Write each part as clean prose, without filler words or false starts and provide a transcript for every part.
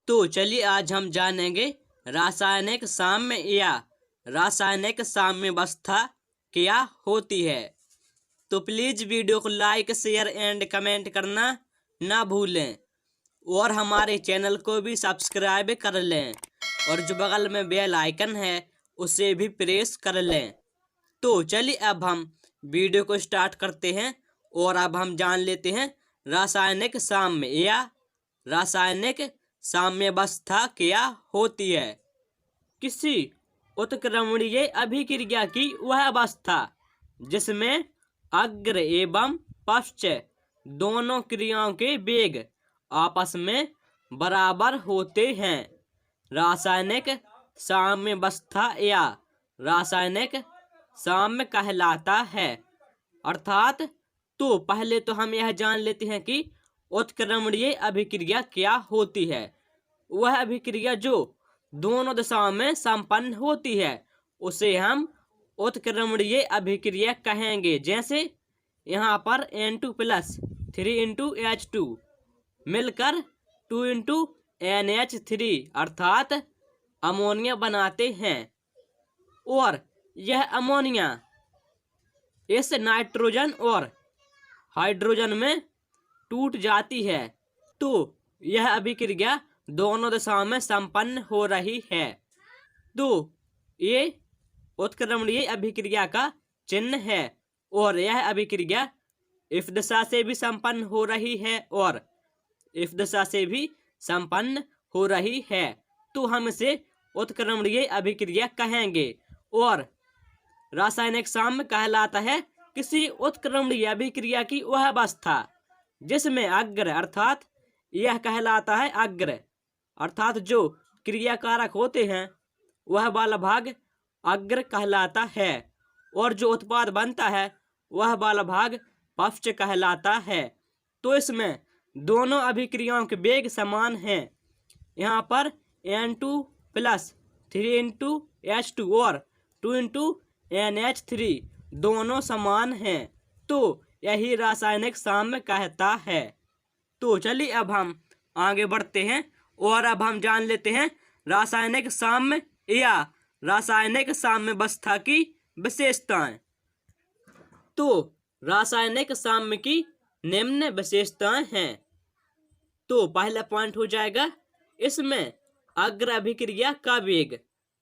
तो चलिए आज हम जानेंगे रासायनिक साम्य या रासायनिक साम्यावस्था क्या होती है। तो प्लीज वीडियो को लाइक शेयर एंड कमेंट करना ना भूलें और हमारे चैनल को भी सब्सक्राइब कर लें और जो बगल में बेल आइकन है उसे भी प्रेस कर लें। तो चलिए अब हम वीडियो को स्टार्ट करते हैं और अब हम जान लेते हैं रासायनिक साम्य या रासायनिक साम्यावस्था क्या होती है। किसी उत्क्रमणीय अभिक्रिया की वह अवस्था जिसमें अग्र एवं पश्च दोनों क्रियाओं के वेग आपस में बराबर होते हैं रासायनिक साम्यावस्था या रासायनिक साम्य कहलाता है। अर्थात तो पहले तो हम यह जान लेते हैं कि उत्क्रमणीय अभिक्रिया क्या होती है। वह अभिक्रिया जो दोनों दिशाओं में संपन्न होती है उसे हम उत्क्रमणीय अभिक्रिया कहेंगे। जैसे यहाँ पर N2 प्लस 3 H2 मिलकर 2 NH3 अर्थात अमोनिया बनाते हैं और यह अमोनिया इस नाइट्रोजन और हाइड्रोजन में टूट जाती है। तो यह अभिक्रिया दोनों दिशाओं में संपन्न हो रही है। तो ये उत्क्रमणीय अभिक्रिया का चिन्ह है और यह अभिक्रिया इस दिशा से भी संपन्न हो रही है और इस दिशा से भी संपन्न हो रही है। तो हम इसे उत्क्रमणीय अभिक्रिया कहेंगे और रासायनिक साम्य कहलाता है किसी उत्क्रमणीय अभिक्रिया की वह अवस्था जिसमें अग्र अर्थात यह कहलाता है अग्र अर्थात जो क्रियाकारक होते हैं वह वाला भाग अग्र कहलाता है और जो उत्पाद बनता है वह वाला भाग पश्च कहलाता है। तो इसमें दोनों अभिक्रियाओं के वेग समान हैं। यहाँ पर N2 प्लस 3 H2 और 2 NH3 दोनों समान हैं। तो यही रासायनिक साम्य कहता है। तो चलिए अब हम आगे बढ़ते हैं और अब हम जान लेते हैं रासायनिक साम्य या रासायनिक साम्यावस्था की विशेषताएं। तो रासायनिक साम्य की निम्न विशेषताएं हैं। तो पहला पॉइंट हो जाएगा इसमें अग्र अभिक्रिया का वेग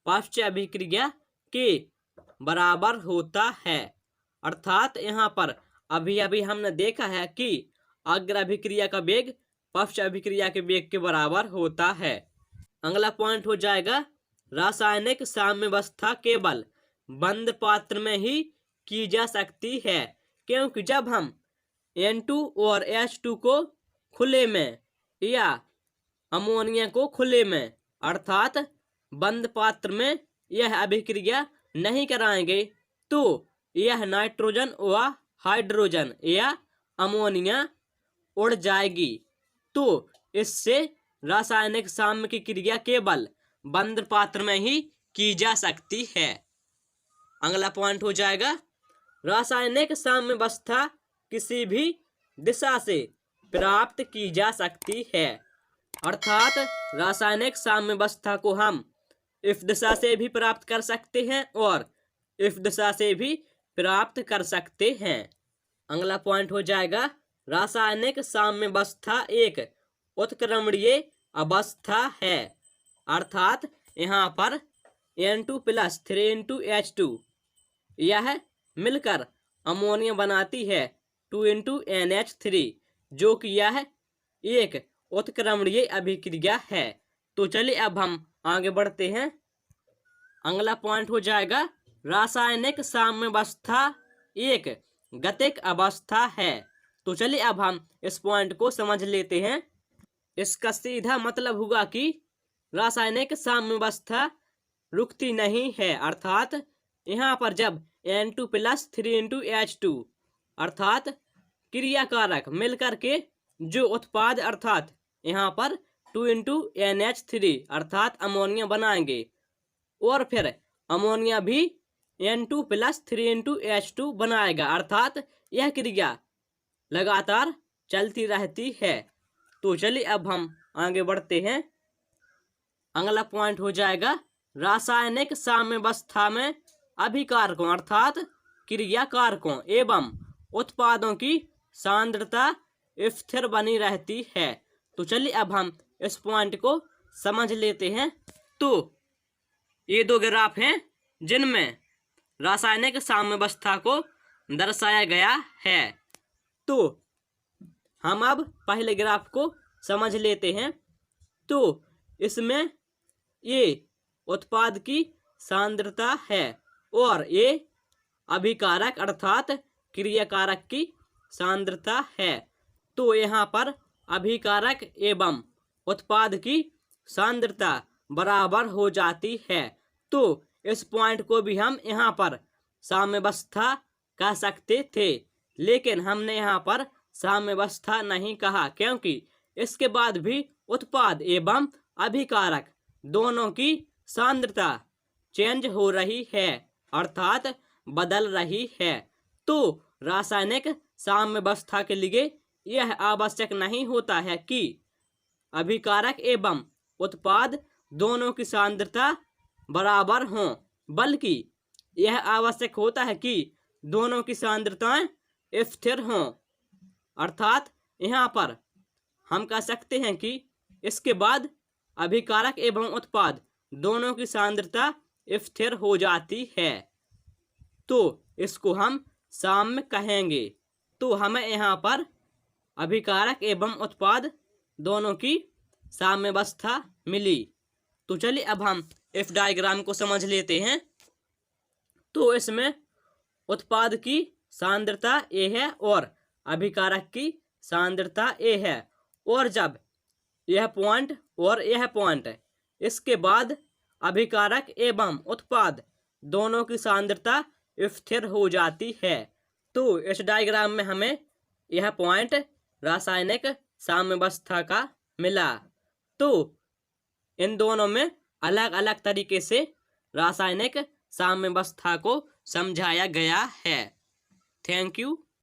पश्च अभिक्रिया के बराबर होता है। अर्थात यहाँ पर अभी अभी हमने देखा है कि अग्र अभिक्रिया का वेग पश्च अभिक्रिया के वेग के बराबर होता है। अगला पॉइंट हो जाएगा रासायनिक साम्यावस्था केवल बंद पात्र में ही की जा सकती है क्योंकि जब हम N2 और H2 को खुले में या अमोनिया को खुले में अर्थात बंद पात्र में यह अभिक्रिया नहीं कराएंगे तो यह नाइट्रोजन व हाइड्रोजन या अमोनिया उड़ जाएगी। तो इससे रासायनिक साम्य की क्रिया केवल बंद पात्र में ही की जा सकती है। अगला पॉइंट हो जाएगा रासायनिक साम्यावस्था किसी भी दिशा से प्राप्त की जा सकती है। अर्थात रासायनिक साम्यावस्था को हम इस दिशा से भी प्राप्त कर सकते हैं और इस दिशा से भी प्राप्त कर सकते हैं। अगला पॉइंट हो जाएगा रासायनिक साम्यावस्था एक उत्क्रमणीय अवस्था है। अर्थात यहाँ पर N2 प्लस 3 H2 यह मिलकर अमोनिया बनाती है 2 NH3 जो कि यह एक उत्क्रमणीय अभिक्रिया है। तो चलिए अब हम आगे बढ़ते हैं। अगला पॉइंट हो जाएगा रासायनिक साम्यावस्था एक गतिक अवस्था है। तो चलिए अब हम इस पॉइंट को समझ लेते हैं। इसका सीधा मतलब होगा कि रासायनिक साम्यावस्था रुकती नहीं है। अर्थात यहाँ पर जब N2 प्लस 3 H2 अर्थात क्रियाकारक मिलकर के जो उत्पाद अर्थात यहाँ पर 2 NH3 अर्थात अमोनिया बनाएंगे और फिर अमोनिया भी N2 प्लस 3 H2 बनाएगा। अर्थात यह क्रिया लगातार चलती रहती है। तो चलिए अब हम आगे बढ़ते हैं। अगला पॉइंट हो जाएगा रासायनिक साम्यावस्था में अभिकारकों अर्थात क्रियाकारकों एवं उत्पादों की सांद्रता स्थिर बनी रहती है। तो चलिए अब हम इस पॉइंट को समझ लेते हैं। तो ये दो ग्राफ हैं जिनमें रासायनिक साम्यावस्था को दर्शाया गया है। तो हम अब पहले ग्राफ को समझ लेते हैं। तो इसमें ये उत्पाद की सांद्रता है और ये अभिकारक अर्थात क्रियाकारक की सांद्रता है। तो यहाँ पर अभिकारक एवं उत्पाद की सांद्रता बराबर हो जाती है। तो इस पॉइंट को भी हम यहाँ पर साम्यावस्था कह सकते थे, लेकिन हमने यहाँ पर साम्यावस्था नहीं कहा क्योंकि इसके बाद भी उत्पाद एवं अभिकारक दोनों की सांद्रता चेंज हो रही है अर्थात बदल रही है। तो रासायनिक साम्यावस्था के लिए यह आवश्यक नहीं होता है कि अभिकारक एवं उत्पाद दोनों की सांद्रता बराबर हों, बल्कि यह आवश्यक होता है कि दोनों की सांद्रताएं स्थिर हों। अर्थात यहाँ पर हम कह सकते हैं कि इसके बाद अभिकारक एवं उत्पाद दोनों की सांद्रता स्थिर हो जाती है। तो इसको हम साम्य कहेंगे। तो हमें यहाँ पर अभिकारक एवं उत्पाद दोनों की साम्यावस्था मिली। तो चलिए अब हम इस डायग्राम को समझ लेते हैं। तो इसमें उत्पाद की सांद्रता ए है और अभिकारक की सांद्रता ए है, और जब यह पॉइंट और यह पॉइंट इसके बाद अभिकारक एवं उत्पाद दोनों की सांद्रता स्थिर हो जाती है। तो इस डायग्राम में हमें यह पॉइंट रासायनिक साम्यावस्था का मिला। तो इन दोनों में अलग अलग तरीके से रासायनिक साम्यावस्था को समझाया गया है। Thank you.